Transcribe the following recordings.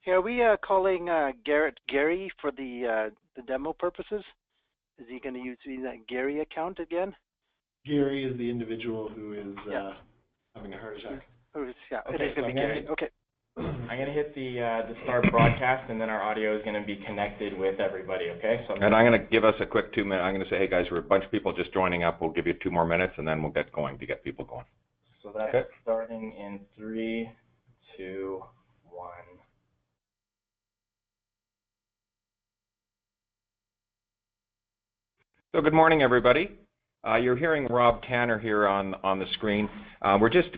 Hey, are we calling Gary for the demo purposes? Is he going to use that Gary account again? Gary is the individual who is having a heart attack. Yeah, okay, it is going to be Gary. Okay. I'm going to hit the start broadcast, and then our audio is going to be connected with everybody, okay? So and I'm going to give us a quick 2 minutes. I'm going to say, hey guys, we're a bunch of people just joining up. We'll give you 2 more minutes, and then we'll get going to get people going. So that's okay. Starting in 3, 2, 1. So good morning, everybody. You're hearing Rob Tanner here on the screen.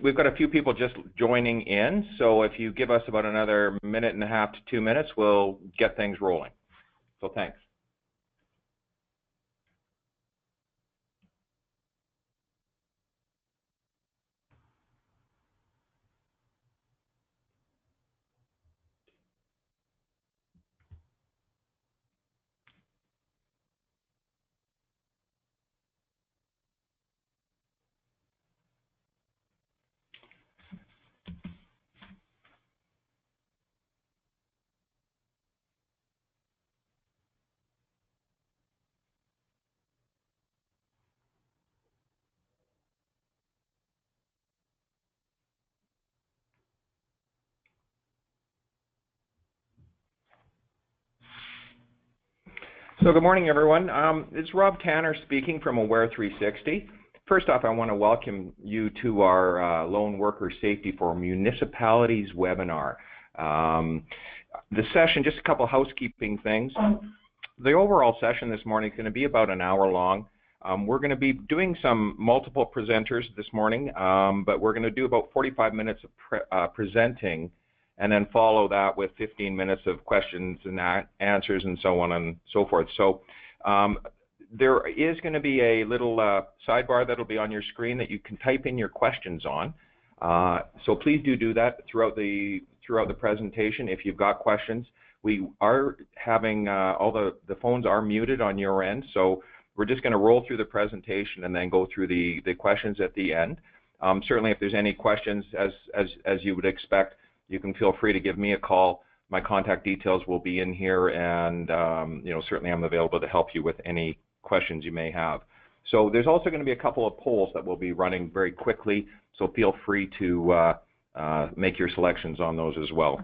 We've got a few people just joining in, so if you give us about another 1.5 to 2 minutes, we'll get things rolling. So thanks. So good morning, everyone. It's Rob Tanner speaking from Aware 360. First off, I want to welcome you to our Lone Worker Safety for Municipalities webinar. The session, just a couple housekeeping things. The overall session this morning is going to be about an hour long. We're going to be doing some multiple presenters this morning, but we're going to do about 45 minutes of presenting, and then follow that with 15 minutes of questions and answers and so on and so forth. So there is going to be a little sidebar that will be on your screen that you can type in your questions on. So please do that throughout the presentation if you've got questions. We are having all the phones are muted on your end, so we're just going to roll through the presentation and then go through the questions at the end. Certainly if there's any questions, as you would expect, you can feel free to give me a call. My contact details will be in here, and certainly I'm available to help you with any questions you may have. So there's also going to be a couple of polls that will be running very quickly, so feel free to make your selections on those as well.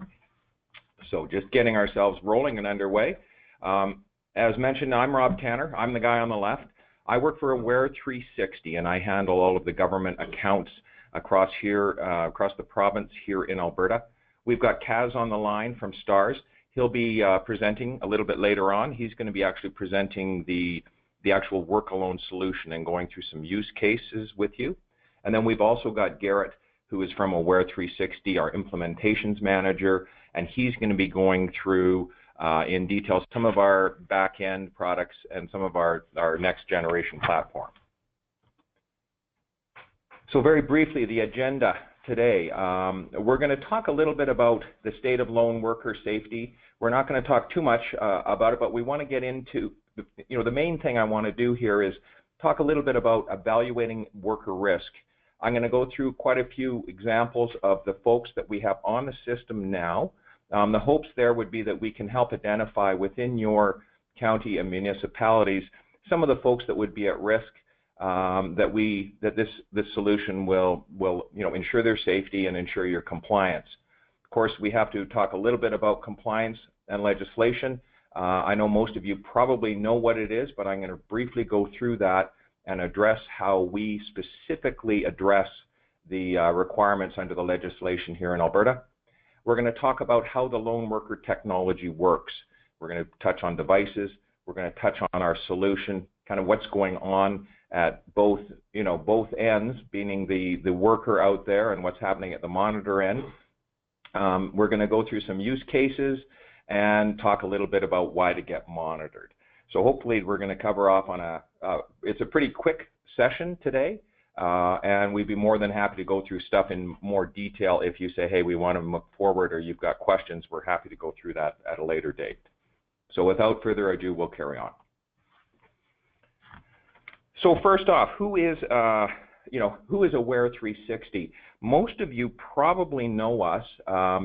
So just getting ourselves rolling and underway. As mentioned, I'm Rob Tanner. I'm the guy on the left. I work for Aware 360, and I handle all of the government accounts across the province here in Alberta. We've got Kaz on the line from STARS. He'll be presenting a little bit later on. He's going to be actually presenting the actual work alone solution and going through some use cases with you. And then we've also got Garrett, who is from Aware 360, our implementations manager, and he's going to be going through in detail some of our back-end products and some of our next generation platform. So very briefly, the agenda today, we're going to talk a little bit about the state of lone worker safety. We're not going to talk too much about it, but we want to get into, the main thing I want to do here is talk a little bit about evaluating worker risk. I'm going to go through quite a few examples of the folks that we have on the system now. The hopes there would be that we can help identify within your county and municipalities some of the folks that would be at risk, that this solution will ensure their safety and ensure your compliance. Of course, we have to talk a little bit about compliance and legislation. I know most of you probably know what it is, but I'm going to briefly go through that and address how we specifically address the requirements under the legislation here in Alberta. We're going to talk about how the lone worker technology works. We're going to touch on devices. We're going to touch on our solution, kind of what's going on at both ends, meaning the worker out there and what's happening at the monitor end. We're going to go through some use cases and talk a little bit about why to get monitored. So hopefully we're going to cover off on it's a pretty quick session today, and we'd be more than happy to go through stuff in more detail if you say, hey, we want to move forward, or you've got questions. We're happy to go through that at a later date. So without further ado, we'll carry on. So first off, who is who is Aware 360? Most of you probably know us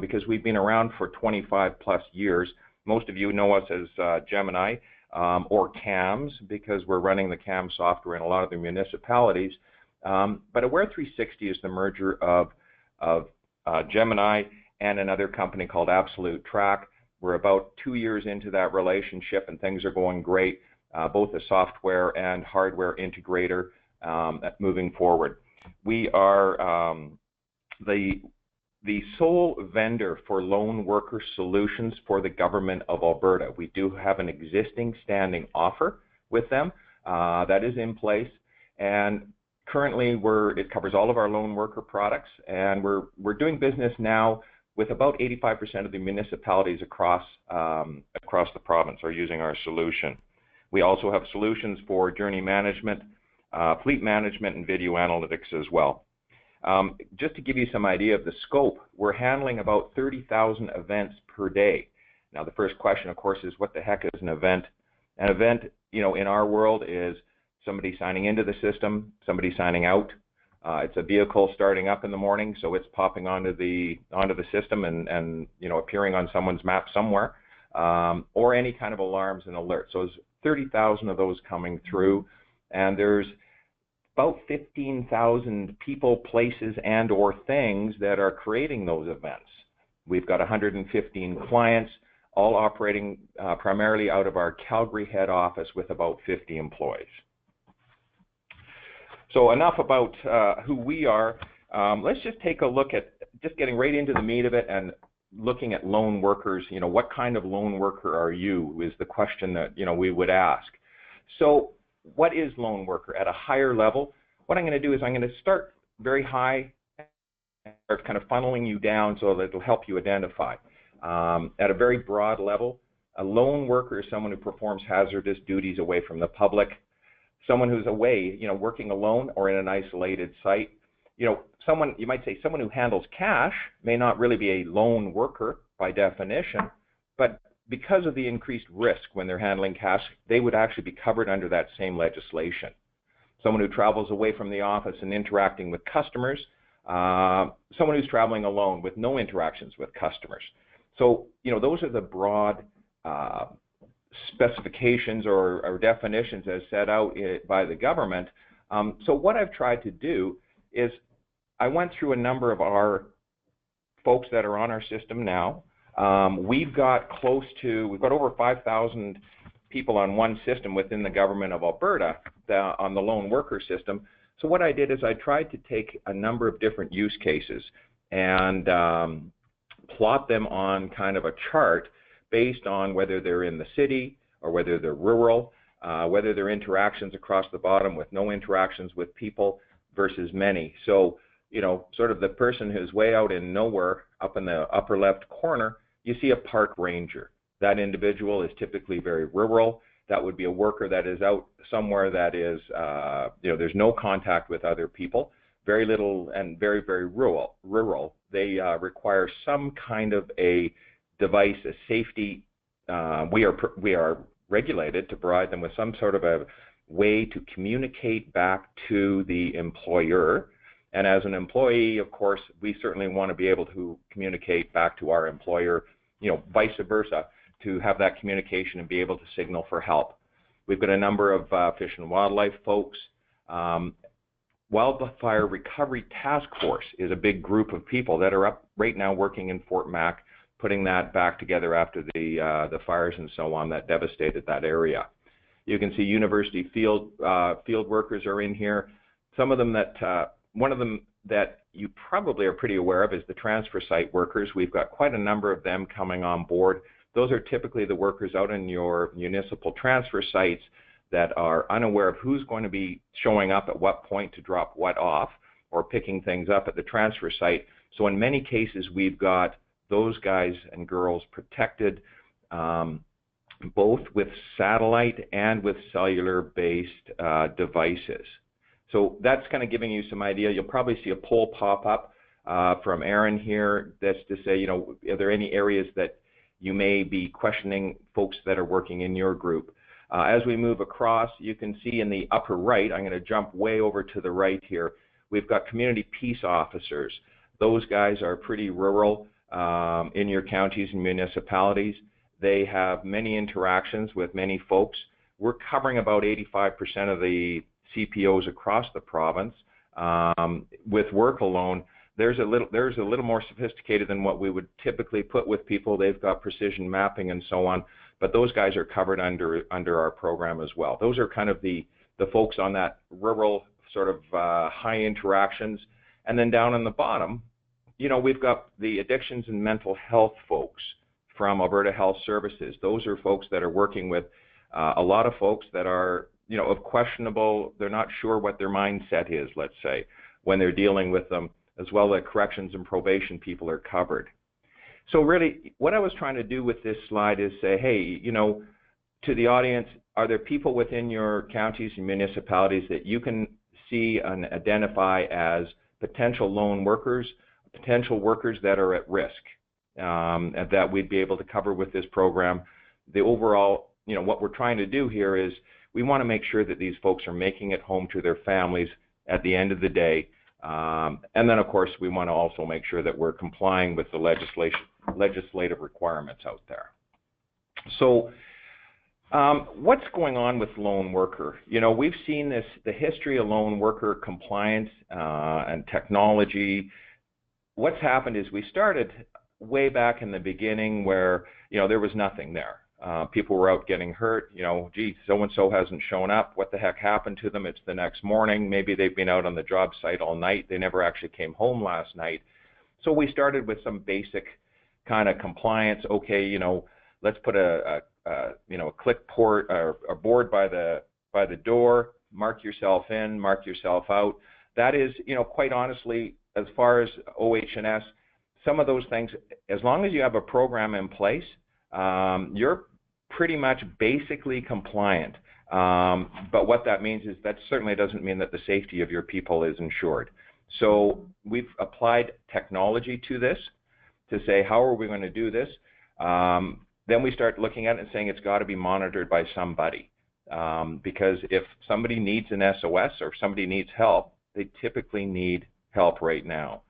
because we've been around for 25 plus years. Most of you know us as Gemini or CAMS because we're running the CAMS software in a lot of the municipalities. But Aware 360 is the merger of Gemini and another company called Absolute Track. We're about 2 years into that relationship and things are going great, both a software and hardware integrator moving forward. We are the sole vendor for lone worker solutions for the government of Alberta. We do have an existing standing offer with them that is in place, and currently it covers all of our lone worker products, and we're doing business now with about 85% of the municipalities across the province are using our solution. We also have solutions for journey management, fleet management, and video analytics as well. Just to give you some idea of the scope, we're handling about 30,000 events per day. Now, the first question, of course, is what the heck is an event? An event, in our world is somebody signing into the system, somebody signing out. It's a vehicle starting up in the morning, so it's popping onto the system and appearing on someone's map somewhere, or any kind of alarms and alerts. So there's 30,000 of those coming through, and there's about 15,000 people, places, and or things that are creating those events. We've got 115 clients, all operating primarily out of our Calgary head office with about 50 employees. So enough about who we are. Let's just take a look at, just getting right into the meat of it and looking at lone workers. What kind of lone worker are you is the question that we would ask. So what is lone worker at a higher level? What I'm going to do is I'm going to start very high and start kind of funneling you down so that it'll help you identify. At a very broad level, a lone worker is someone who performs hazardous duties away from the public. Someone who's away, working alone or in an isolated site. You might say someone who handles cash may not really be a lone worker by definition, but because of the increased risk when they're handling cash, they would actually be covered under that same legislation. Someone who travels away from the office and interacting with customers, someone who's traveling alone with no interactions with customers. So, those are the broad specifications or definitions as set out by the government. So what I've tried to do is I went through a number of our folks that are on our system now. We've got over 5,000 people on one system within the government of Alberta on the lone worker system. So what I did is I tried to take a number of different use cases and plot them on kind of a chart based on whether they're in the city or whether they're rural, whether they're interactions across the bottom with no interactions with people versus many. So, sort of the person who's way out in nowhere, up in the upper left corner, you see a park ranger. That individual is typically very rural. That would be a worker that is out somewhere that is, there's no contact with other people, very little and very, very rural. They require some kind of a device, a safety. We are regulated to provide them with some sort of a way to communicate back to the employer. And as an employee, of course, we certainly want to be able to communicate back to our employer, vice versa, to have that communication and be able to signal for help. We've got a number of fish and wildlife folks. Wildfire Recovery Task Force is a big group of people that are up right now working in Fort Mac, putting that back together after the fires and so on that devastated that area. You can see university field workers are in here. Some of them one of them that you probably are pretty aware of is the transfer site workers. We've got quite a number of them coming on board. Those are typically the workers out in your municipal transfer sites that are unaware of who's going to be showing up at what point to drop what off or picking things up at the transfer site. So in many cases, we've got those guys and girls protected both with satellite and with cellular-based devices. So that's kind of giving you some idea. You'll probably see a poll pop up from Aaron here that's to say, are there any areas that you may be questioning folks that are working in your group? As we move across, you can see in the upper right, I'm going to jump way over to the right here, We've got community peace officers. Those guys are pretty rural in your counties and municipalities. They have many interactions with many folks. We're covering about 85% of the CPOs across the province. With work alone, there's a little more sophisticated than what we would typically put with people. They've got precision mapping and so on, but those guys are covered under our program as well. Those are kind of the folks on that rural sort of high interactions. And then down on the bottom, you know, we've got the addictions and mental health folks from Alberta Health Services. Those are folks that are working with a lot of folks that are, you know, of questionable, they're not sure what their mindset is, let's say, when they're dealing with them, as well as corrections and probation people are covered. So really, what I was trying to do with this slide is say, hey, you know, to the audience, are there people within your counties and municipalities that you can see and identify as potential lone workers, potential workers that are at risk, and that we'd be able to cover with this program? The overall, you know, what we're trying to do here is we want to make sure that these folks are making it home to their families at the end of the day. And then, of course, we want to also make sure that we're complying with the legislative requirements out there. So what's going on with lone worker? You know, we've seen this, the history of lone worker compliance and technology. What's happened is we started way back in the beginning where, you know, there was nothing there. People were out getting hurt, you know, gee, so-and-so hasn't shown up. What the heck happened to them? It's the next morning. Maybe they've been out on the job site all night. They never actually came home last night. So we started with some basic kind of compliance. Okay, you know, let's put a click port or a board by the door, mark yourself in, mark yourself out. That is, you know, quite honestly, as far as OH&S, some of those things, as long as you have a program in place, you're pretty much basically compliant. But what that means is that certainly doesn't mean that the safety of your people is ensured. So we've applied technology to this to say, how are we going to do this? Then we start looking at it and saying it's got to be monitored by somebody. Because if somebody needs an SOS or if somebody needs help, they typically need help right now.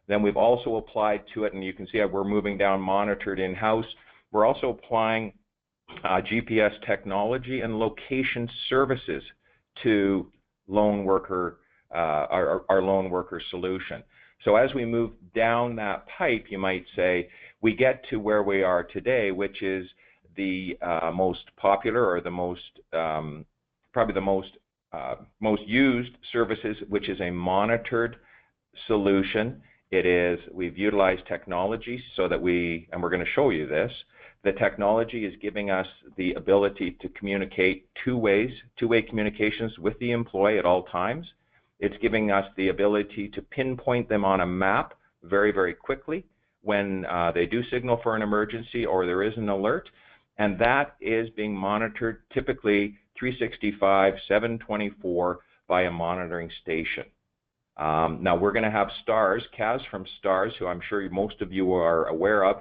Then we've also applied to it, and you can see how we're moving down monitored in-house. We're also applying GPS technology and location services to lone worker, our lone worker solution. So as we move down that pipe, you might say, we get to where we are today, which is the most popular or the most, probably the most used services, which is a monitored solution. It is, we've utilized technology so that and we're going to show you this, the technology is giving us the ability to communicate two-way communications with the employee at all times. It's giving us the ability to pinpoint them on a map very, very quickly when they do signal for an emergency or there is an alert. And that is being monitored typically 365, 724 by a monitoring station. Now we're going to have STARS, Kaz from STARS, who I'm sure most of you are aware of,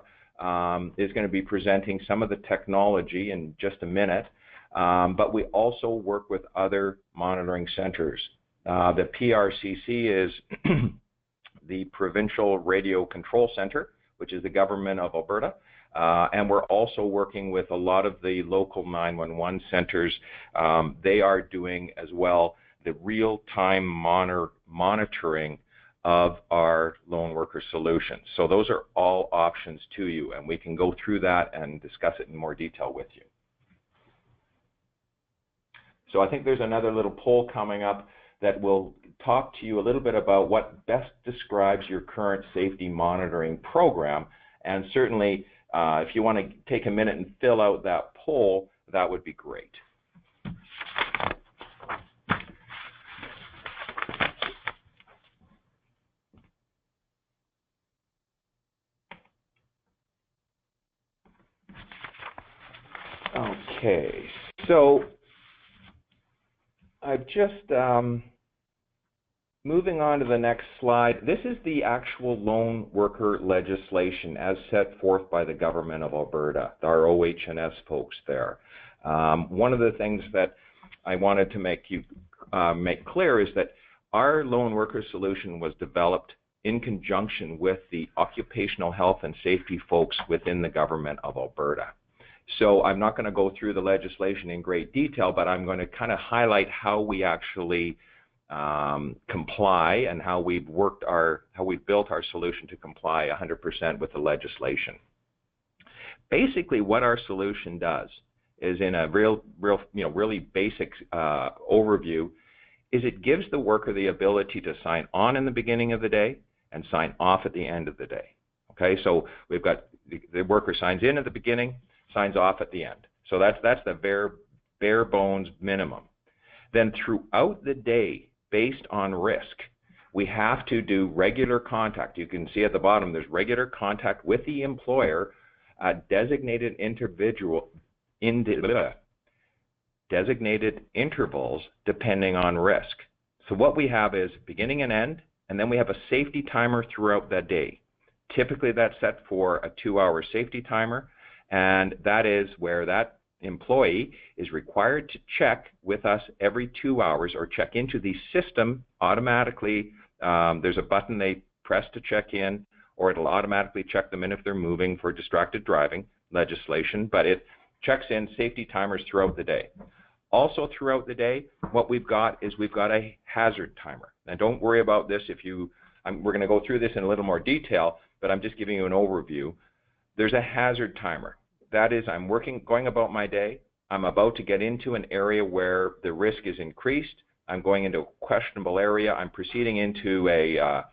is going to be presenting some of the technology in just a minute. But we also work with other monitoring centers. The PRCC is the Provincial Radio Control Center, which is the government of Alberta. And we're also working with a lot of the local 911 centers. They are doing as well the real-time monitoring of our lone worker solutions. So those are all options to you, and we can go through that and discuss it in more detail with you. So I think there's another little poll coming up that will talk to you a little bit about what best describes your current safety monitoring program. And certainly, if you want to take a minute and fill out that poll, that would be great. Okay, so I've just moving on to the next slide. This is the actual lone worker legislation as set forth by the government of Alberta, our OH&S folks there. One of the things that I wanted to make clear is that Our lone worker solution was developed in conjunction with the occupational health and safety folks within the government of Alberta. So I'm not going to go through the legislation in great detail, but I'm going to kind of highlight how we actually comply and how we've built our solution to comply 100% with the legislation. Basically, what our solution does is, in a really basic overview, is it gives the worker the ability to sign on in the beginning of the day and sign off at the end of the day. Okay, so we've got the worker signs in at the beginning, signs off at the end. So that's the bare bones minimum. Then throughout the day, based on risk, we have to do regular contact. You can see at the bottom there's regular contact with the employer at designated intervals depending on risk. So what we have is beginning and end, and then we have a safety timer throughout that day. Typically that's set for a 2-hour safety timer, and that is where that employee is required to check with us every 2 hours, or check into the system automatically. There's a button they press to check in, or it'll automatically check them in if they're moving for distracted driving legislation, but it checks in safety timers throughout the day. Also throughout the day, what we've got is we've got a hazard timer. And don't worry about this we're going to go through this in a little more detail, but I'm just giving you an overview. There's a hazard timer. That is, I'm going about my day. I'm about to get into an area where the risk is increased. I'm going into a questionable area. I'm proceeding into a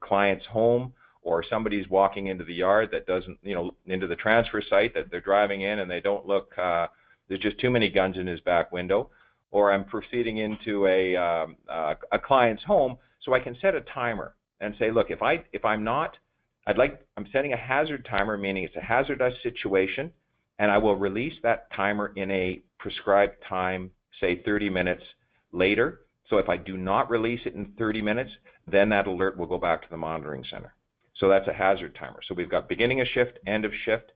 client's home, or somebody's walking into the yard that doesn't, into the transfer site that they're driving in and they don't look, there's just too many guns in his back window, or I'm proceeding into a client's home, so I can set a timer and say, look, I'm setting a hazard timer, meaning it's a hazardous situation, and I will release that timer in a prescribed time, say 30 minutes later. So if I do not release it in 30 minutes, then that alert will go back to the monitoring center. So that's a hazard timer. So we've got beginning of shift, end of shift,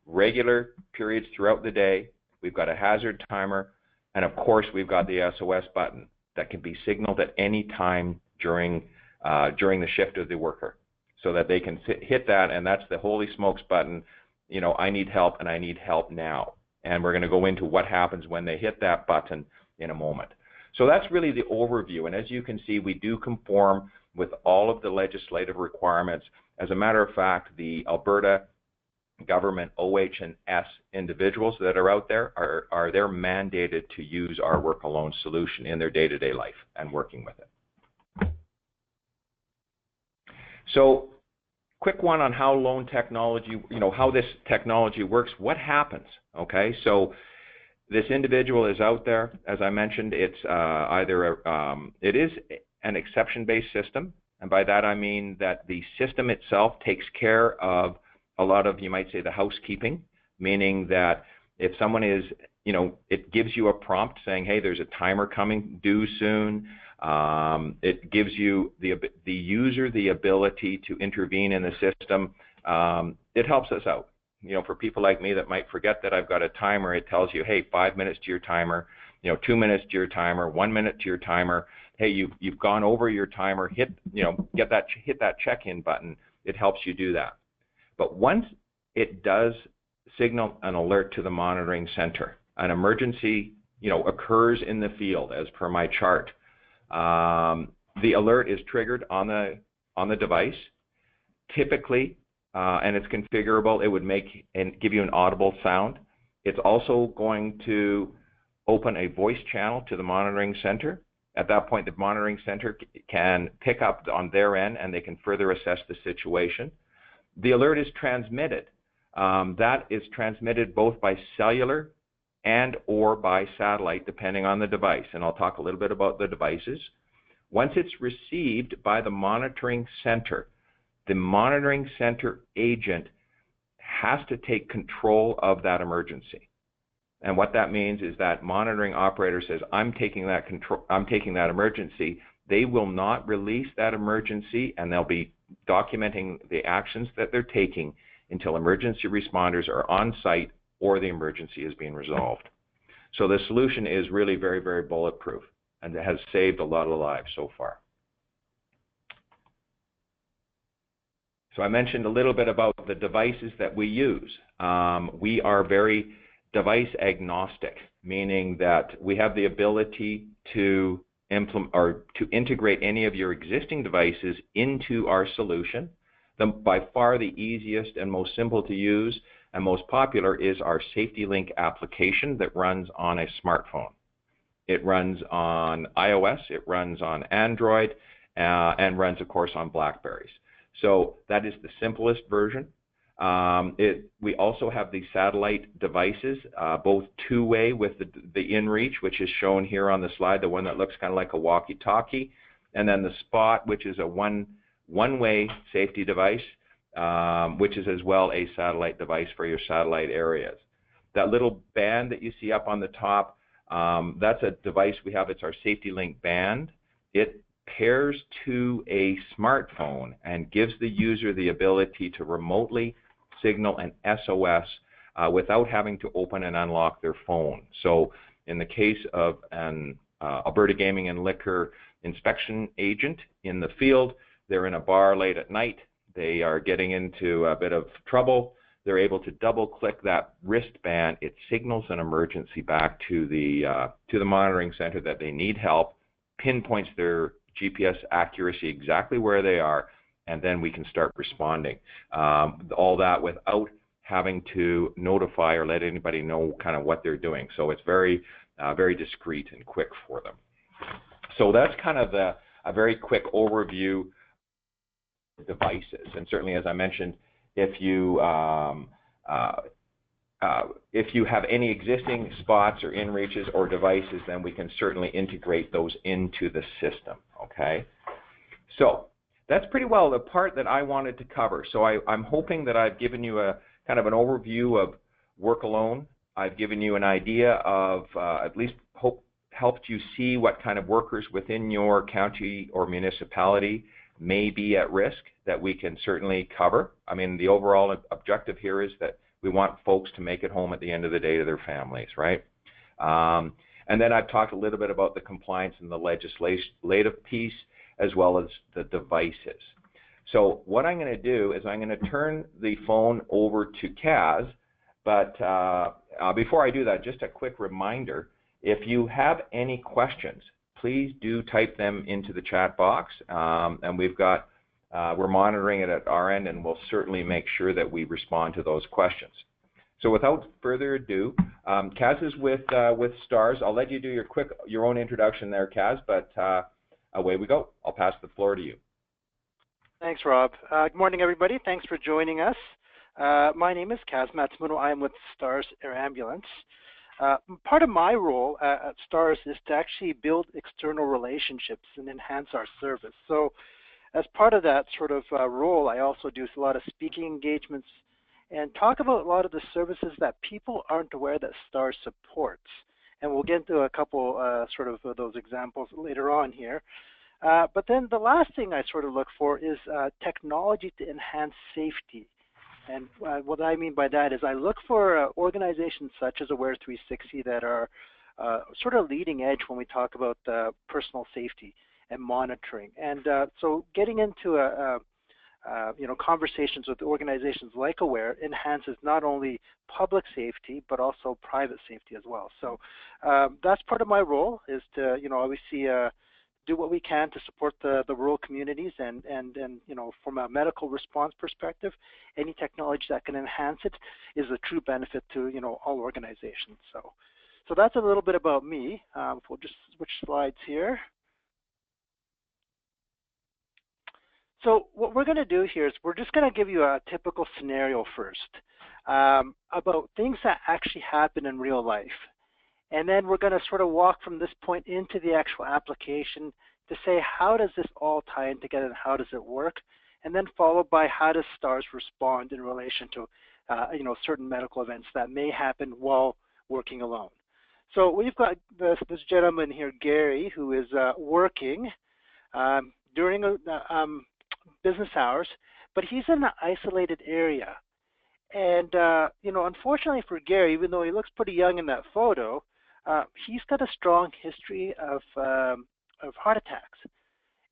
regular periods throughout the day. We've got a hazard timer, and of course we've got the SOS button that can be signaled at any time during the shift of the worker, so that they can hit that, and that's the holy smokes button. I need help, and I need help now. And we're going to go into what happens when they hit that button in a moment. So that's really the overview, and as you can see, we do conform with all of the legislative requirements. As a matter of fact, the Alberta government OH&S individuals that are out there they're mandated to use our work alone solution in their day-to-day life and working with it. So, quick one on how lone technology, how this technology works. What happens? Okay, so this individual is out there. As I mentioned, it's it is an exception-based system, and by that I mean that the system itself takes care of a lot of, you might say, the housekeeping, meaning that if someone is, it gives you a prompt saying, hey, there's a timer coming due soon. It gives you the user the ability to intervene in the system. It helps us out. For people like me that might forget that I've got a timer, it tells you, hey, 5 minutes to your timer, 2 minutes to your timer, 1 minute to your timer. Hey, you've gone over your timer. Hit that check-in button. It helps you do that. But once it does signal an alert to the monitoring center, an emergency, occurs in the field as per my chart. The alert is triggered on the device. Typically, and it's configurable, it would make and give you an audible sound. It's also going to open a voice channel to the monitoring center. At that point, the monitoring center can pick up on their end, and they can further assess the situation. The alert is transmitted. That is transmitted both by cellular and or by satellite, depending on the device. And I'll talk a little bit about the devices. Once it's received by the monitoring center, the monitoring center agent has to take control of that emergency. And what that means is that monitoring operator says, I'm taking that emergency. They will not release that emergency, and they'll be documenting the actions that they're taking until emergency responders are on site or the emergency is being resolved. So the solution is really very, very bulletproof. and it has saved a lot of lives so far. So I mentioned a little bit about the devices that we use. We are very device agnostic, meaning that we have the ability to implement or to integrate any of your existing devices into our solution. By far the easiest and most simple to use and most popular is our SafetyLink application that runs on a smartphone. It runs on iOS, it runs on Android, and runs, of course, on Blackberries. So that is the simplest version. We also have the satellite devices, both two-way with the inReach, which is shown here on the slide, the one that looks kind of like a walkie-talkie, and then the Spot, which is a one-way safety device, which is as well a satellite device for your satellite areas. That little band that you see up on the top, that's a device we have. It's our SafetyLink band. It pairs to a smartphone and gives the user the ability to remotely signal an SOS without having to open and unlock their phone. So in the case of an Alberta Gaming and Liquor inspection agent in the field, they're in a bar late at night, they are getting into a bit of trouble, they're able to double-click that wristband, it signals an emergency back to the monitoring center that they need help, pinpoints their GPS accuracy exactly where they are, and then we can start responding. All that without having to notify or let anybody know kind of what they're doing. So it's very, very discreet and quick for them. So that's kind of a very quick overview of devices. And certainly, as I mentioned, if you have any existing spots or inReaches or devices, then we can certainly integrate those into the system, okay? So that's pretty well the part that I wanted to cover. So I'm hoping that I've given you a kind of an overview of work alone. I've given you an idea of, at least helped you see what kind of workers within your county or municipality may be at risk that we can certainly cover. I mean, the overall objective here is that we want folks to make it home at the end of the day to their families, right? And then I've talked a little bit about the compliance and the legislative piece, as well as the devices. So what I'm going to do is I'm going to turn the phone over to Kaz, but before I do that, just a quick reminder, if you have any questions, please do type them into the chat box, and we're monitoring it at our end, and we'll certainly make sure that we respond to those questions. So without further ado, Kaz is with STARS. I'll let you do your own introduction there, Kaz, but away we go. I'll pass the floor to you. Thanks, Rob. Good morning, everybody. Thanks for joining us. My name is Kaz Matsumoto. I am with STARS Air Ambulance. Part of my role at STARS is to actually build external relationships and enhance our service. So as part of that sort of role, I also do a lot of speaking engagements and talk about a lot of the services that people aren't aware that STARS supports. And we'll get into a couple sort of those examples later on here. But then the last thing I sort of look for is technology to enhance safety. And what I mean by that is I look for organizations such as Aware 360 that are sort of leading edge when we talk about personal safety and monitoring. And so getting into conversations with organizations like Aware enhances not only public safety but also private safety as well. So that's part of my role, is to obviously do what we can to support the rural communities, and from a medical response perspective, any technology that can enhance it is a true benefit to all organizations. So that's a little bit about me. We'll just switch slides here. So what we're going to do here is we're just going to give you a typical scenario first about things that actually happen in real life. And then we're going to sort of walk from this point into the actual application to say, how does this all tie in together and how does it work? And then followed by, how does STARS respond in relation to certain medical events that may happen while working alone? So we've got this gentleman here, Gary, who is working during business hours, but he's in an isolated area. And unfortunately for Gary, even though he looks pretty young in that photo, he's got a strong history of heart attacks,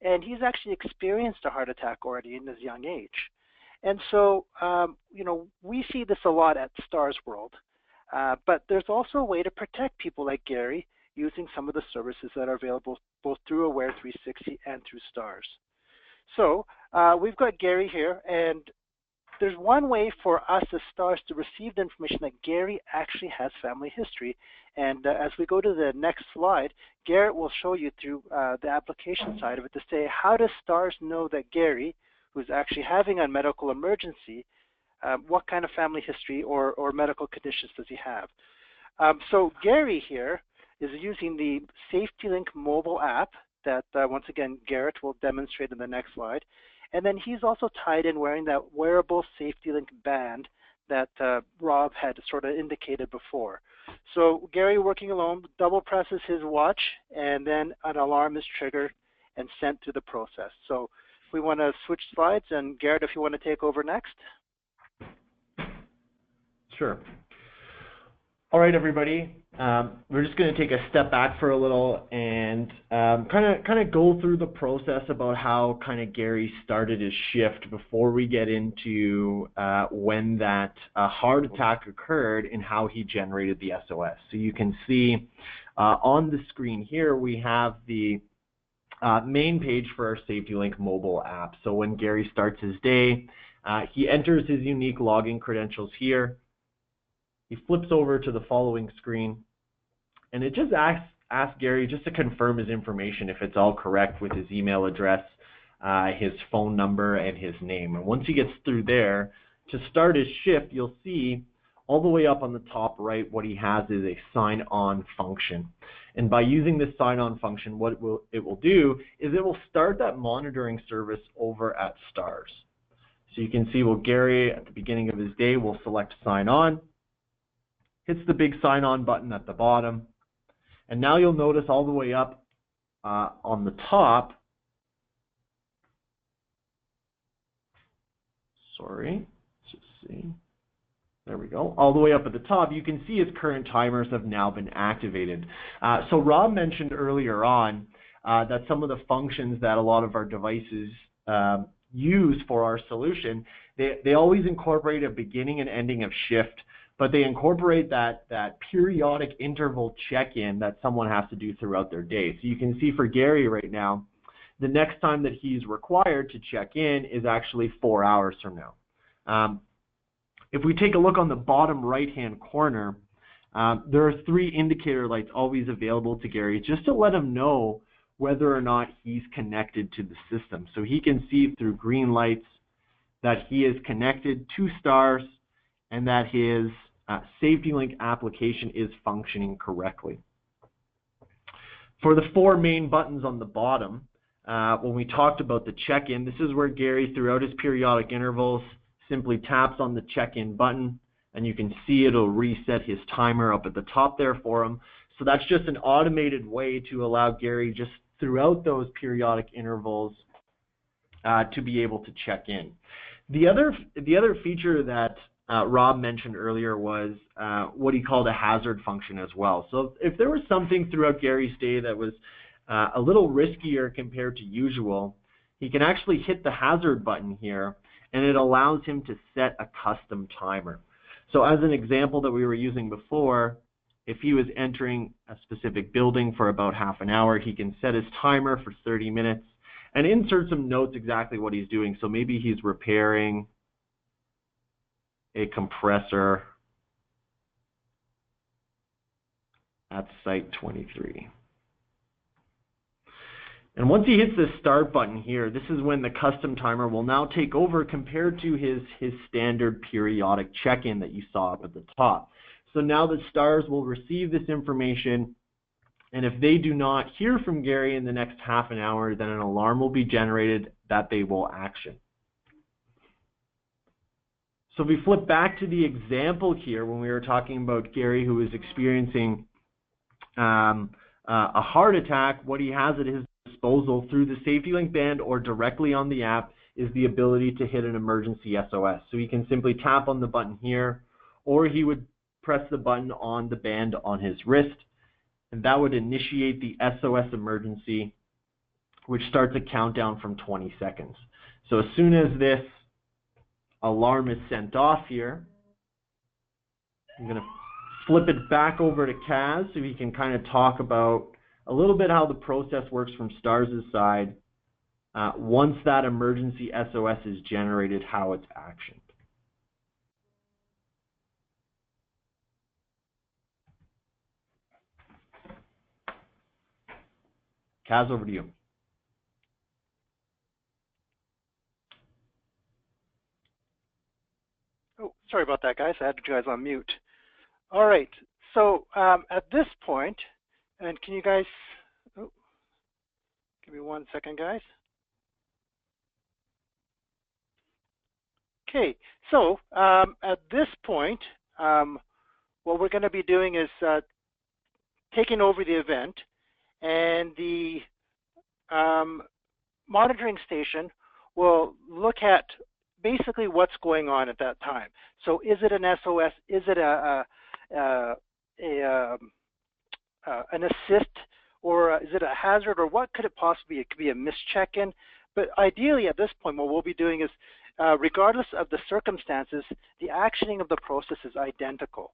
and he's actually experienced a heart attack already in his young age. And so, we see this a lot at STARS World, but there's also a way to protect people like Gary using some of the services that are available both through Aware 360 and through STARS. So we've got Gary here, and there's one way for us as STARS to receive the information that Gary actually has family history. And as we go to the next slide, Garrett will show you through the application side of it to say, how does STARS know that Gary, who's actually having a medical emergency, what kind of family history or medical conditions does he have? So Gary here is using the SafetyLink mobile app that, once again, Garrett will demonstrate in the next slide. And then he's also tied in wearing that wearable SafetyLink band that Rob had sort of indicated before. So Gary, working alone, double presses his watch, and then an alarm is triggered and sent through the process. So we want to switch slides, and Garrett, if you want to take over next. Sure. All right, everybody. We're just going to take a step back for a little and kind of go through the process about how kind of Gary started his shift before we get into when that heart attack occurred and how he generated the SOS. So you can see on the screen here we have the main page for our SafetyLink mobile app. So when Gary starts his day, he enters his unique login credentials here. He flips over to the following screen, and it just asks Gary just to confirm his information if it's all correct with his email address, his phone number, and his name. And once he gets through there, to start his shift, you'll see all the way up on the top right what he has is a sign-on function. And by using this sign-on function, what it will do is it will start that monitoring service over at STARS. So you can see, well, Gary, at the beginning of his day, will select sign on, hits the big sign on button at the bottom, and now you'll notice all the way up on the top, sorry, let's just see, there we go, all the way up at the top, you can see his current timers have now been activated. So Rob mentioned earlier on that some of the functions that a lot of our devices use for our solution, they always incorporate a beginning and ending of shift, but they incorporate that periodic interval check-in that someone has to do throughout their day. So you can see for Gary right now, the next time that he's required to check in is actually 4 hours from now. If we take a look on the bottom right-hand corner, there are 3 indicator lights always available to Gary just to let him know whether or not he's connected to the system. So he can see through green lights that he is connected to STARS and that his SafetyLink application is functioning correctly. For the 4 main buttons on the bottom, when we talked about the check-in, this is where Gary, throughout his periodic intervals, simply taps on the check-in button, and you can see it'll reset his timer up at the top there for him. So that's just an automated way to allow Gary, just throughout those periodic intervals, to be able to check in. The other feature that Rob mentioned earlier was what he called a hazard function as well. So if there was something throughout Gary's day that was a little riskier compared to usual, he can actually hit the hazard button here, and it allows him to set a custom timer. So as an example that we were using before, if he was entering a specific building for about half an hour, he can set his timer for 30 minutes and insert some notes exactly what he's doing. So maybe he's repairing a compressor at site 23. And once he hits the start button here, this is when the custom timer will now take over compared to his standard periodic check-in that you saw up at the top. So now the STARS will receive this information, and if they do not hear from Gary in the next half an hour, then an alarm will be generated that they will action. So if we flip back to the example here when we were talking about Gary who is experiencing a heart attack, what he has at his disposal through the SafetyLink band or directly on the app is the ability to hit an emergency SOS. So he can simply tap on the button here, or he would press the button on the band on his wrist, and that would initiate the SOS emergency, which starts a countdown from 20 seconds. So as soon as this alarm is sent off here, I'm going to flip it back over to Kaz so he can kind of talk about a little bit how the process works from STARS' side once that emergency SOS is generated, how it's actioned. Kaz, over to you. Oh, sorry about that, guys. I had you guys on mute. All right. So at this point, and can you guys, oh, give me 1 second, guys. Okay. So at this point, what we're going to be doing is taking over the event, and the monitoring station will look at basically what's going on at that time. So is it an SOS? Is it an assist, or is it a hazard, or what could it possibly be? It could be a missed check-in. But ideally at this point, what we'll be doing is, regardless of the circumstances, the actioning of the process is identical.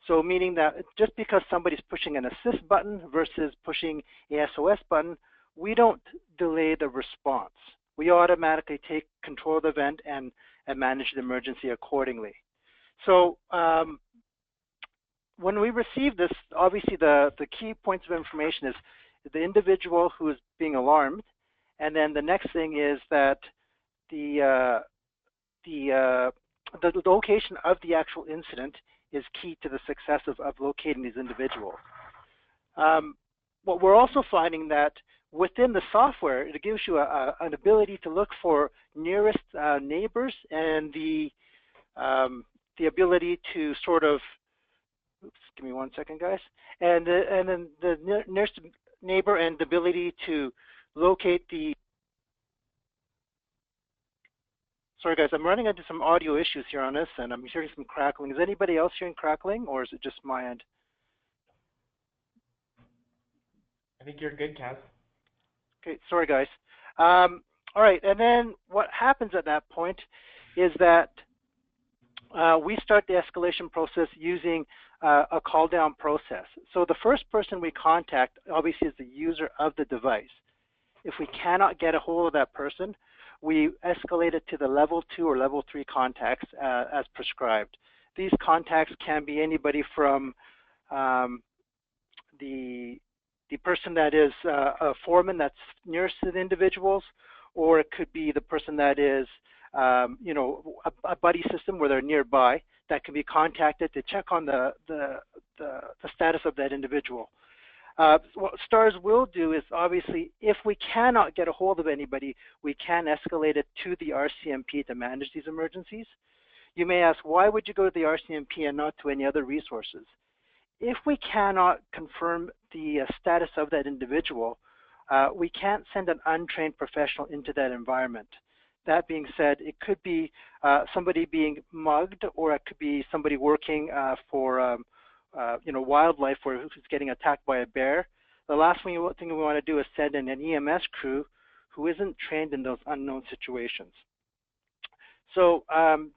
So meaning that just because somebody's pushing an assist button versus pushing a SOS button, we don't delay the response. We automatically take control of the event and manage the emergency accordingly. So when we receive this, obviously the key points of information is the individual who is being alarmed, and then the next thing is that the location of the actual incident is key to the success of locating these individuals. What we're also finding that within the software, it gives you an ability to look for nearest neighbors and the ability to sort of, oops, give me 1 second, guys, and then the nearest neighbor and the ability to locate the. Sorry, guys, I'm running into some audio issues here on this, and I'm hearing some crackling. Is anybody else hearing crackling, or is it just my end? I think you're good, Kaz. Okay, sorry, guys. All right, and then what happens at that point is that we start the escalation process using a call down process. So the first person we contact, obviously, is the user of the device. If we cannot get a hold of that person, we escalate it to the level 2 or level 3 contacts as prescribed. These contacts can be anybody from the person that is a foreman that's nearest to the individuals, or it could be the person that is, you know, a buddy system where they're nearby that can be contacted to check on the status of that individual. What STARS will do is, obviously, if we cannot get a hold of anybody, we can escalate it to the RCMP to manage these emergencies. You may ask, why would you go to the RCMP and not to any other resources? If we cannot confirm the status of that individual, we can't send an untrained professional into that environment. That being said, it could be somebody being mugged, or it could be somebody working for you know, wildlife who's getting attacked by a bear. The last thing we want to do is send in an EMS crew who isn't trained in those unknown situations. So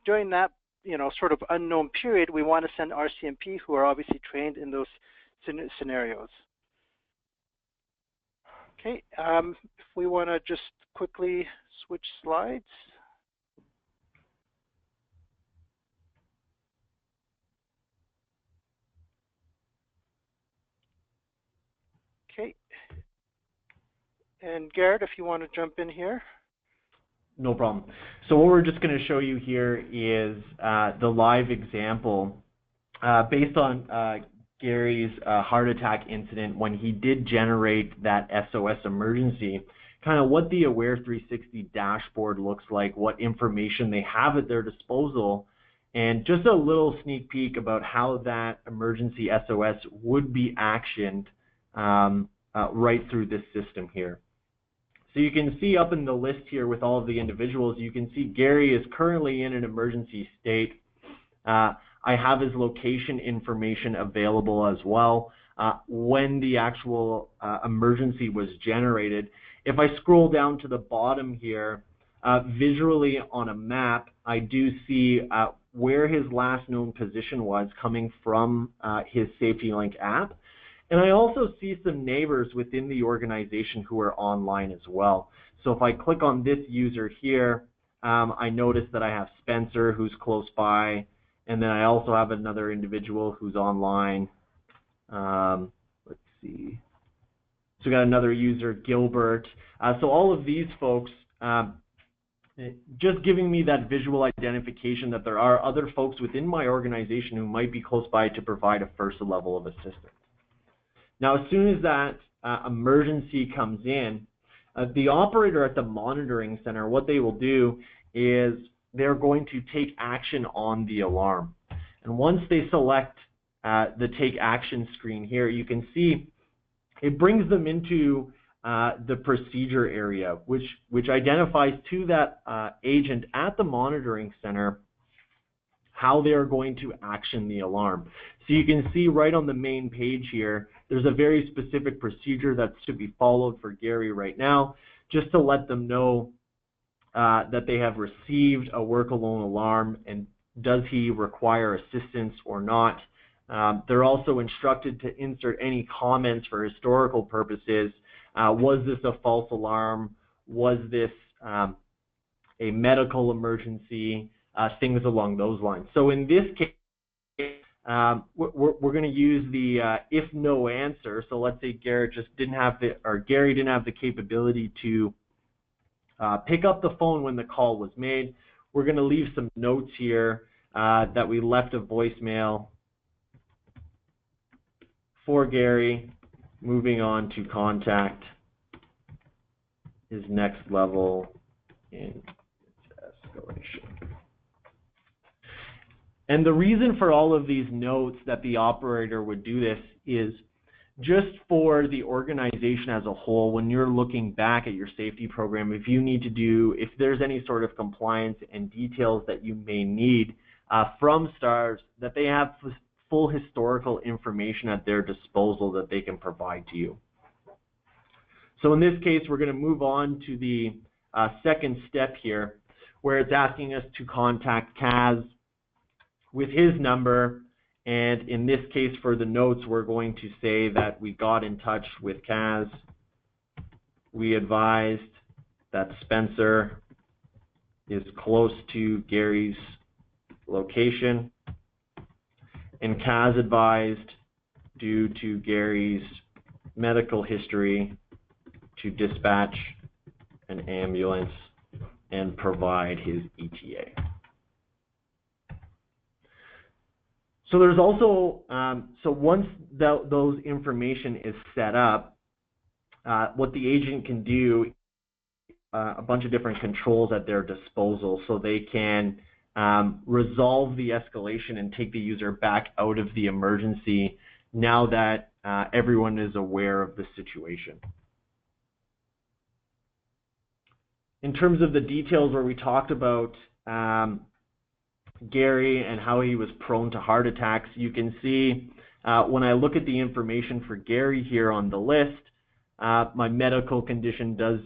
during that, you know, sort of unknown period, we want to send RCMP who are obviously trained in those scenarios. Okay, if we want to just quickly switch slides. Okay. And Garrett, if you want to jump in here. No problem. So what we're just going to show you here is the live example based on Gary's heart attack incident when he did generate that SOS emergency, kind of what the Aware 360 dashboard looks like, what information they have at their disposal, and just a little sneak peek about how that emergency SOS would be actioned right through this system here. So you can see up in the list here with all of the individuals, you can see Gary is currently in an emergency state. I have his location information available as well, when the actual emergency was generated. If I scroll down to the bottom here, visually on a map, I do see where his last known position was coming from his SafetyLink app. And I also see some neighbors within the organization who are online as well. So if I click on this user here, I notice that I have Spencer who's close by, and then I also have another individual who's online. Let's see. So we got another user, Gilbert. So all of these folks, just giving me that visual identification that there are other folks within my organization who might be close by to provide a first level of assistance. Now, as soon as that emergency comes in, the operator at the monitoring center, what they will do is they're going to take action on the alarm. And once they select the take action screen here, you can see it brings them into the procedure area, which identifies to that agent at the monitoring center how they are going to action the alarm. So you can see right on the main page here, there's a very specific procedure that's to be followed for Gary right now, just to let them know that they have received a work alone alarm and does he require assistance or not. They're also instructed to insert any comments for historical purposes. Was this a false alarm? Was this a medical emergency? Things along those lines. So in this case, we're going to use the if no answer. So let's say Gary didn't have the capability to pick up the phone when the call was made. We're going to leave some notes here that we left a voicemail for Gary, moving on to contact his next level in escalation. And the reason for all of these notes that the operator would do this is just for the organization as a whole. When you're looking back at your safety program, if there's any sort of compliance and details that you may need from STARS, that they have full historical information at their disposal that they can provide to you. So in this case, we're going to move on to the second step here, where it's asking us to contact Kaz with his number. And in this case, for the notes, we're going to say that we got in touch with Kaz. We advised that Spencer is close to Gary's location, and Kaz advised, due to Gary's medical history, to dispatch an ambulance and provide his ETA. So there's also, so once those information is set up, what the agent can do, a bunch of different controls at their disposal, so they can resolve the escalation and take the user back out of the emergency now that everyone is aware of the situation. In terms of the details where we talked about Gary and how he was prone to heart attacks, you can see when I look at the information for Gary here on the list, my medical condition does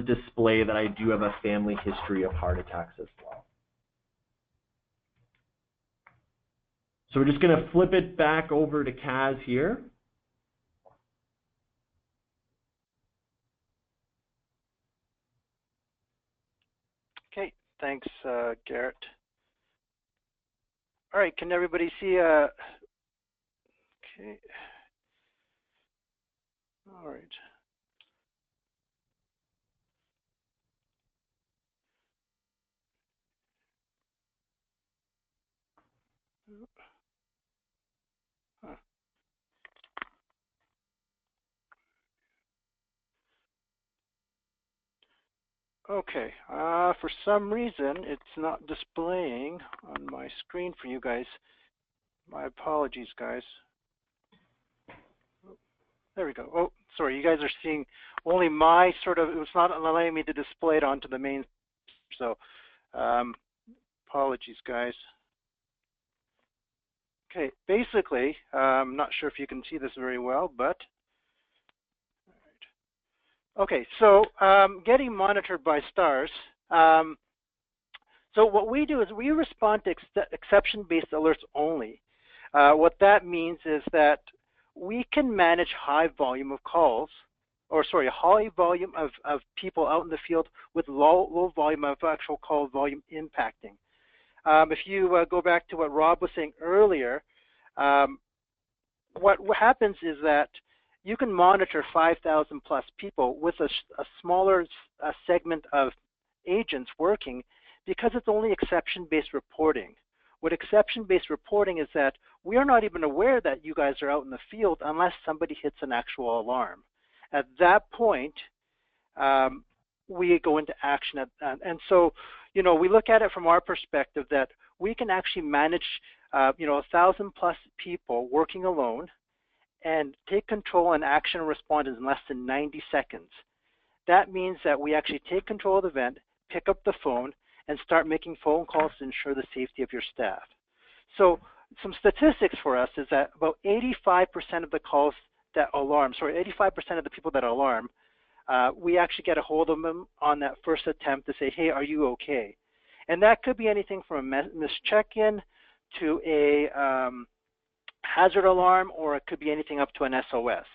display that I do have a family history of heart attacks as well. So we're just going to flip it back over to Kaz here. Okay, thanks, Garrett. All right, can everybody see? Okay. All right. Huh. Okay, for some reason it's not displaying on my screen for you guys. My apologies, guys. There we go. Oh, sorry, you guys are seeing only my sort of, it's not allowing me to display it onto the main, so apologies, guys. Okay, basically, I'm not sure if you can see this very well, but okay, so getting monitored by STARS. So what we do is we respond to exception-based alerts only. What that means is that we can manage high volume of calls, or sorry, high volume of people out in the field with low volume of actual call volume impacting. If you go back to what Rob was saying earlier, what happens is that you can monitor 5,000 plus people with a smaller segment of agents working because it's only exception-based reporting. What exception-based reporting is that we are not even aware that you guys are out in the field unless somebody hits an actual alarm. At that point, we go into action. And so, you know, we look at it from our perspective that we can actually manage, you know, 1,000 plus people working alone and take control and action and respond in less than 90 seconds. That means that we actually take control of the event, pick up the phone, and start making phone calls to ensure the safety of your staff. So some statistics for us is that about 85% of the calls that alarm, 85% of the people that alarm, we actually get a hold of them on that first attempt to say, hey, are you okay? And that could be anything from a missed check-in to a hazard alarm, or it could be anything up to an SOS.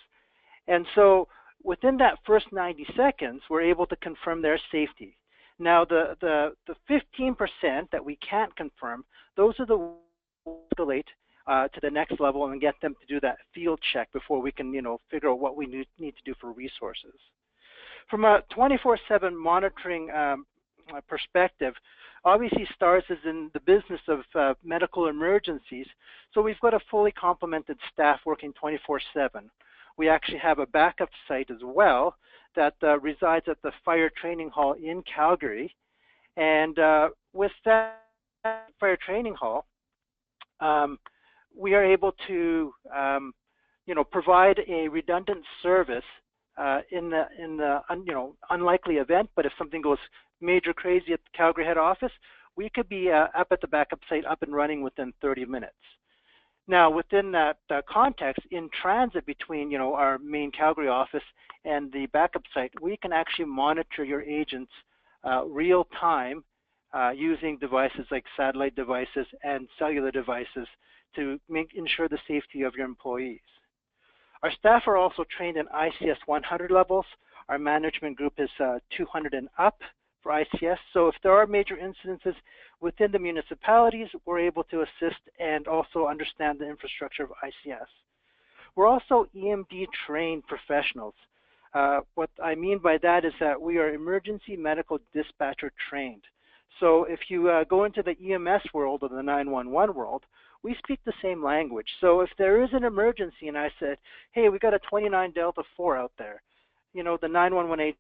And so within that first 90 seconds, we're able to confirm their safety. Now, the 15% that we can't confirm, those are the escalate to the next level and get them to do that field check before we can, you know, figure out what we need to do for resources. From a 24/7 monitoring perspective, obviously STARS is in the business of medical emergencies, so we've got a fully complemented staff working 24/7. We actually have a backup site as well that resides at the Fire Training Hall in Calgary. And with that Fire Training Hall, we are able to, you know, provide a redundant service in the you know, unlikely event. But if something goes major crazy at the Calgary head office, we could be up at the backup site, up and running within 30 minutes. Now, within that context, in transit between, you know, our main Calgary office and the backup site, we can actually monitor your agents real time using devices like satellite devices and cellular devices to ensure the safety of your employees. Our staff are also trained in ICS 100 levels. Our management group is 200 and up for ICS. So if there are major incidences within the municipalities, we're able to assist and also understand the infrastructure of ICS. We're also EMD trained professionals. What I mean by that is that we are emergency medical dispatcher trained. So if you go into the EMS world or the 911 world, we speak the same language. So if there is an emergency and I said, hey, we got a 29 Delta 4 out there, you know, the 911 agent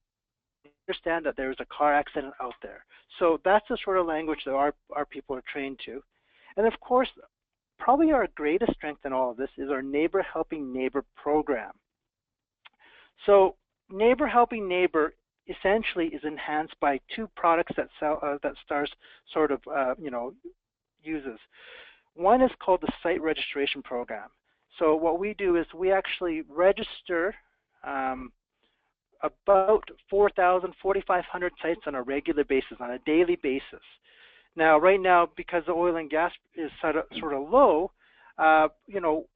understand that there's a car accident out there. So that's the sort of language that our people are trained to. And of course, probably our greatest strength in all of this is our Neighbor Helping Neighbor program. So Neighbor Helping Neighbor essentially is enhanced by two products that STARS sort of you know, uses. One is called the Site Registration Program. So what we do is we actually register about 4,000, 4,500 sites on a regular basis, on a daily basis. Now, right now, because the oil and gas is sort of low, you know,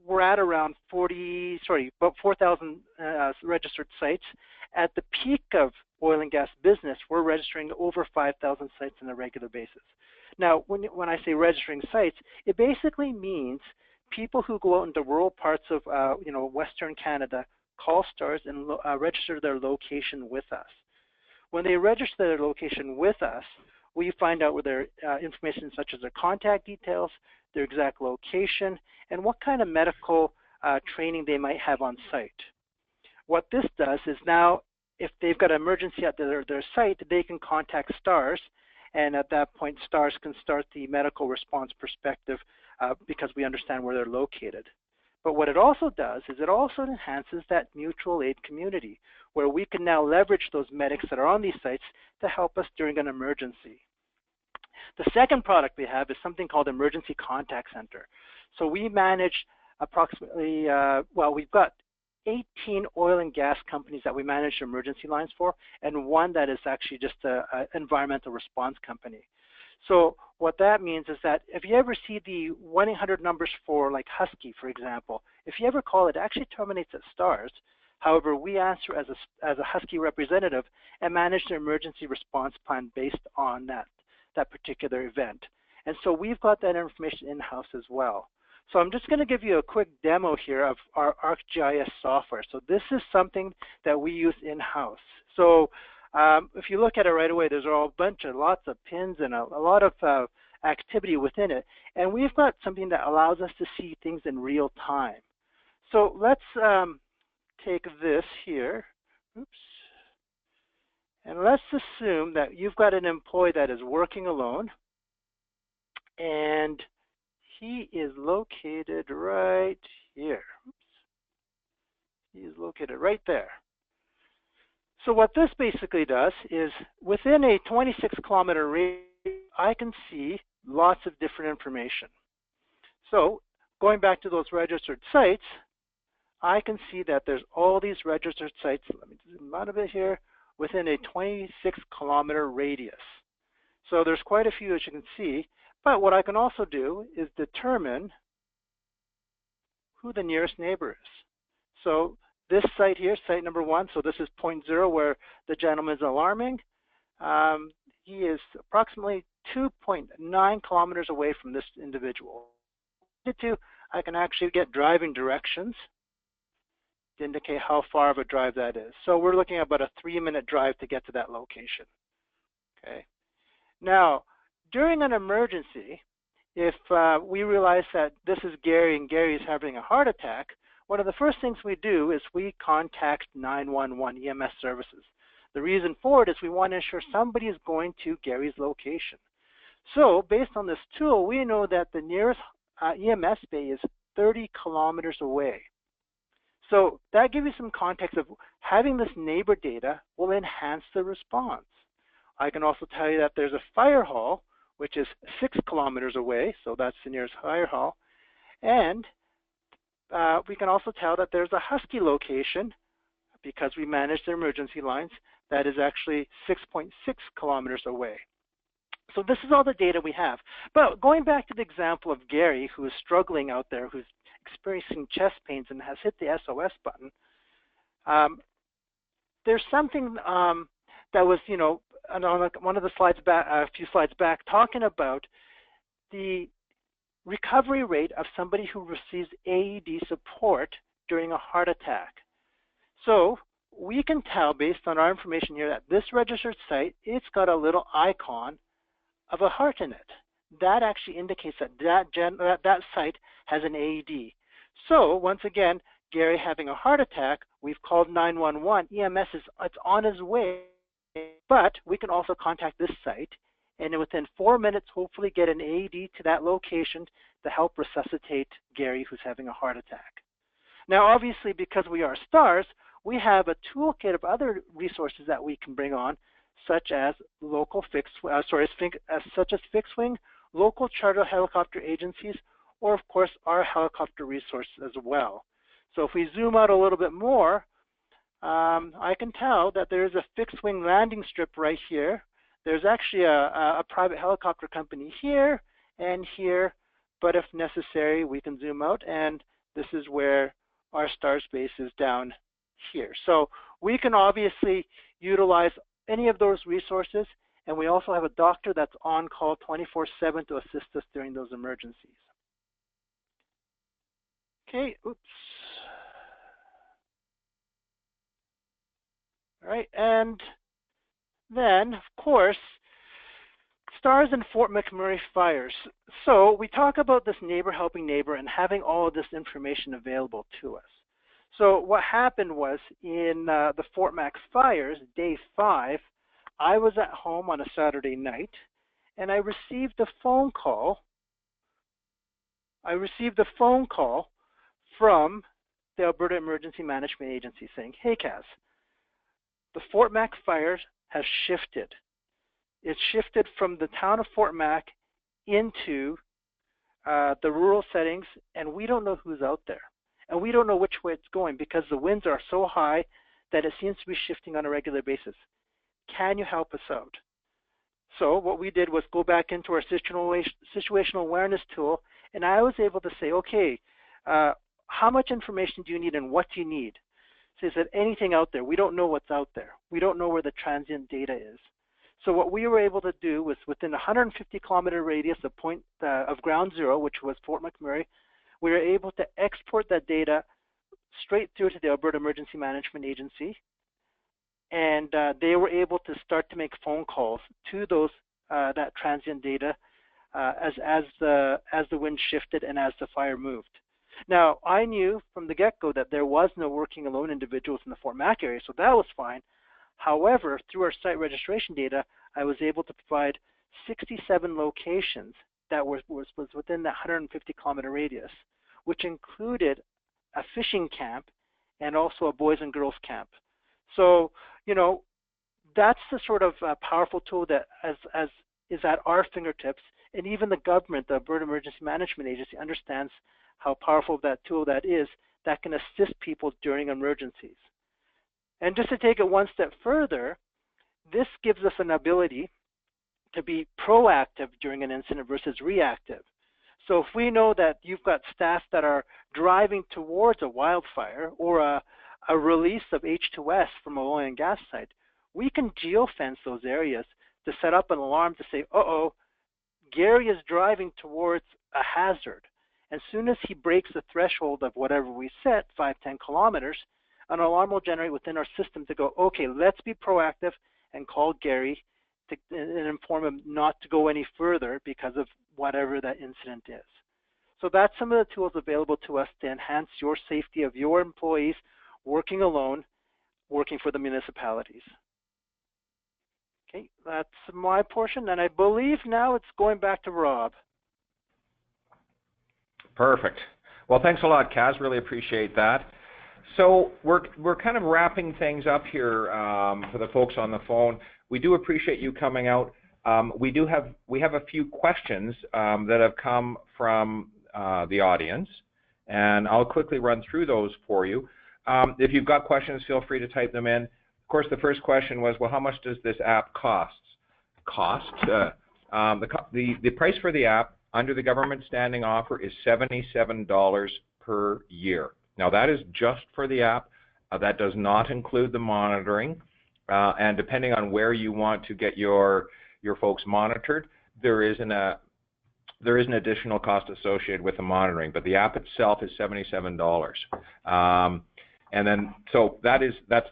we're at around about 4,000 registered sites. At the peak of oil and gas business, we're registering over 5,000 sites on a regular basis. Now, when I say registering sites, it basically means people who go out into rural parts of you know, Western Canada call STARS and register their location with us. When they register their location with us, we find out where their information such as their contact details, their exact location, and what kind of medical training they might have on site. What this does is now, if they've got an emergency at their site, they can contact STARS, and at that point, STARS can start the medical response perspective because we understand where they're located. But what it also does is it also enhances that mutual aid community, where we can now leverage those medics that are on these sites to help us during an emergency. The second product we have is something called Emergency Contact Center. So we manage approximately, well, we've got 18 oil and gas companies that we manage emergency lines for, and one that is actually just an environmental response company. So what that means is that if you ever see the 1-800 numbers for like Husky, for example, if you ever call it, it actually terminates at STARS. However, we answer as a Husky representative and manage the emergency response plan based on that particular event. And so we've got that information in-house as well. So I'm just going to give you a quick demo here of our ArcGIS software. So this is something that we use in-house. So if you look at it right away, there's lots of pins and a lot of activity within it. And we've got something that allows us to see things in real time. So let's take this here, oops, and let's assume that you've got an employee that is working alone, and he is located right here. Oops. He is located right there. So what this basically does is within a 26-kilometer radius, I can see lots of different information. So going back to those registered sites, I can see that there's all these registered sites, let me zoom out a bit here, within a 26-kilometer radius. So there's quite a few, as you can see, but what I can also do is determine who the nearest neighbor is. So this site here, site number 1, so this is point 0 where the gentleman is alarming. He is approximately 2.9 kilometers away from this individual. I can actually get driving directions to indicate how far of a drive that is. So we're looking at about a 3-minute drive to get to that location. Okay. Now, during an emergency, if we realize that this is Gary and Gary is having a heart attack, one of the first things we do is we contact 911 EMS services. The reason for it is we want to ensure somebody is going to Gary's location. So based on this tool, we know that the nearest EMS bay is 30 kilometers away. So that gives you some context of having this neighbor data will enhance the response. I can also tell you that there's a fire hall, which is 6 kilometers away, so that's the nearest fire hall. And we can also tell that there's a Husky location, because we manage the emergency lines, that is actually 6.6 kilometers away. So this is all the data we have. But going back to the example of Gary, who is struggling out there, who's experiencing chest pains and has hit the SOS button, there's something that was, on one of the slides back, a few slides back, talking about the recovery rate of somebody who receives AED support during a heart attack. So we can tell based on our information here that this registered site, it's got a little icon of a heart in it. That actually indicates that that site has an AED. So once again, Gary having a heart attack, we've called 911. EMS it's on his way, but we can also contact this site and within 4 minutes hopefully get an AED to that location to help resuscitate Gary who's having a heart attack. Now obviously because we are STARS, we have a toolkit of other resources that we can bring on, such as such as fixed wing, local charter helicopter agencies, or of course our helicopter resources as well. So if we zoom out a little bit more, I can tell that there's a fixed wing landing strip right here. There's actually a private helicopter company here and here, but if necessary, we can zoom out, and this is where our STARS base is down here. So we can obviously utilize any of those resources, and we also have a doctor that's on call 24/7 to assist us during those emergencies. Okay, oops. All right, and then, of course, STARS and Fort McMurray fires. So we talk about this neighbor helping neighbor and having all of this information available to us. So what happened was in the Fort Mac fires, day 5, I was at home on a Saturday night, and I received a phone call. From the Alberta Emergency Management Agency saying, "Hey, Kaz, the Fort Mac fires have shifted. It's shifted from the town of Fort Mac into the rural settings, and we don't know who's out there. And we don't know which way it's going because the winds are so high that it seems to be shifting on a regular basis. Can you help us out? So what we did was go back into our situational awareness tool, and I was able to say, okay, how much information do you need and what do you need? So is there anything out there? We don't know what's out there. We don't know where the transient data is. So what we were able to do was within a 150-kilometer radius of ground zero, which was Fort McMurray, we were able to export that data straight through to the Alberta Emergency Management Agency, and they were able to start to make phone calls to that transient data as the wind shifted and as the fire moved. Now, I knew from the get-go that there was no working alone individuals in the Fort Mac area, so that was fine. However, through our site registration data, I was able to provide 67 locations that was within that 150-kilometer radius, which included a fishing camp and also a boys and girls camp. So, that's the sort of powerful tool that is at our fingertips, and even the government, the Alberta Emergency Management Agency, understands how powerful that tool that is that can assist people during emergencies. And just to take it one step further, this gives us an ability to be proactive during an incident versus reactive. So if we know that you've got staff that are driving towards a wildfire or a release of H2S from a oil and gas site, we can geofence those areas to set up an alarm to say, uh-oh, Gary is driving towards a hazard. As soon as he breaks the threshold of whatever we set, 5-10 kilometers, an alarm will generate within our system to go, okay, let's be proactive and call Gary and inform him not to go any further because of whatever that incident is. So that's some of the tools available to us to enhance your safety of your employees working alone, working for the municipalities. Okay, that's my portion, and I believe now it's going back to Rob. Perfect. Well, thanks a lot, Kaz. Really appreciate that. So we're kind of wrapping things up here for the folks on the phone. We do appreciate you coming out. We have a few questions that have come from the audience, and I'll quickly run through those for you. If you've got questions, feel free to type them in. Of course, the first question was, well, how much does this app cost? The price for the app under the government standing offer is $77 per year. Now, that is just for the app. That does not include the monitoring. And depending on where you want to get your folks monitored, there is an additional cost associated with the monitoring. But the app itself is $77. And then, so that's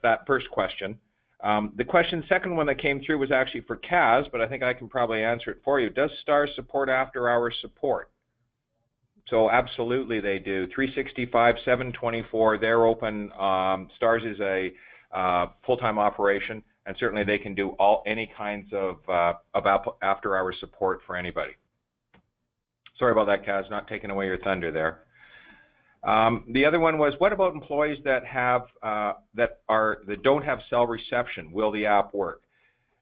that first question. The second one that came through was actually for Kaz, but I think I can probably answer it for you. Does STARS support after-hours support? So absolutely they do. 365, 724, they're open. STARS is a full-time operation, and certainly they can do any kinds of after-hours support for anybody. Sorry about that, Kaz, not taking away your thunder there. The other one was, what about employees that don't have cell reception? Will the app work?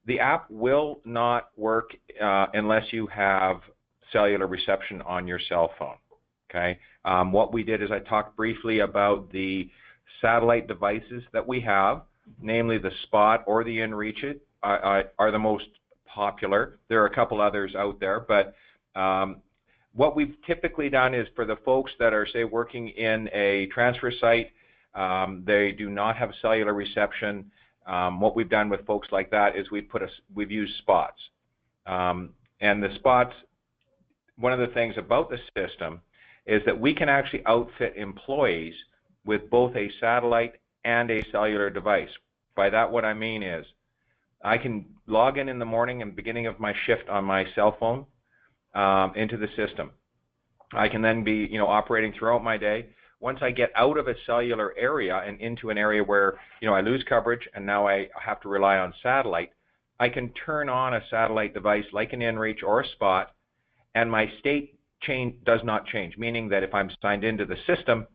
The app will not work unless you have cellular reception on your cell phone. Okay. What we did is I talked briefly about the satellite devices that we have, namely the Spot or the InReach are the most popular. There are a couple others out there, but what we've typically done is for the folks that are, say, working in a transfer site, they do not have cellular reception. What we've done with folks like that is we've used Spots. And the Spots, one of the things about the system is that we can actually outfit employees with both a satellite and a cellular device. By that, what I mean is I can log in the morning and beginning of my shift on my cell phone into the system. I can then be, operating throughout my day. Once I get out of a cellular area and into an area where, I lose coverage and now I have to rely on satellite, I can turn on a satellite device like an InReach or a Spot, and my state does not change, meaning that if I'm signed into the system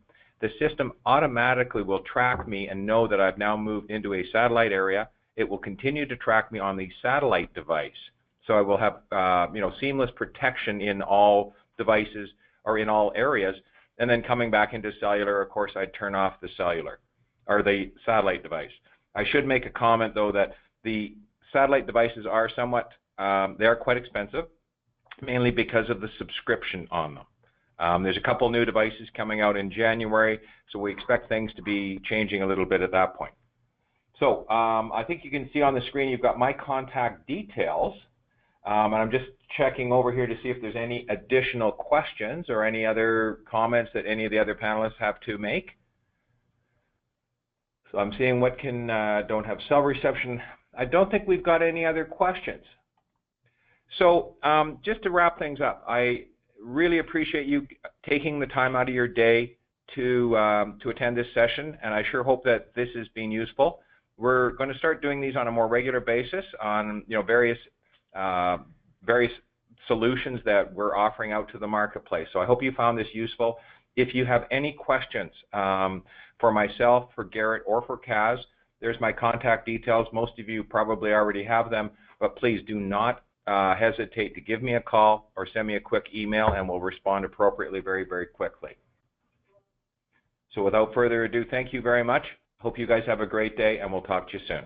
automatically will track me and know that I've now moved into a satellite area. It will continue to track me on the satellite device. So I will have, seamless protection in all devices or in all areas, and then coming back into cellular, of course, I'd turn off the cellular or the satellite device. I should make a comment, though, that the satellite devices are somewhat, they are quite expensive, mainly because of the subscription on them. There's a couple new devices coming out in January, so we expect things to be changing a little bit at that point. So I think you can see on the screen you've got my contact details, and I'm just checking over here to see if there's any additional questions or any other comments that any of the other panelists have to make. So I'm seeing what can, don't have cell reception. I don't think we've got any other questions. So just to wrap things up, I really appreciate you taking the time out of your day to attend this session, and I sure hope that this has been useful. We're going to start doing these on a more regular basis on various solutions that we're offering out to the marketplace. So I hope you found this useful. If you have any questions for myself, for Garrett, or for Kaz, there's my contact details. Most of you probably already have them, but please do not hesitate to give me a call or send me a quick email, and we'll respond appropriately very, very quickly. So without further ado, thank you very much. Hope you guys have a great day, and we'll talk to you soon.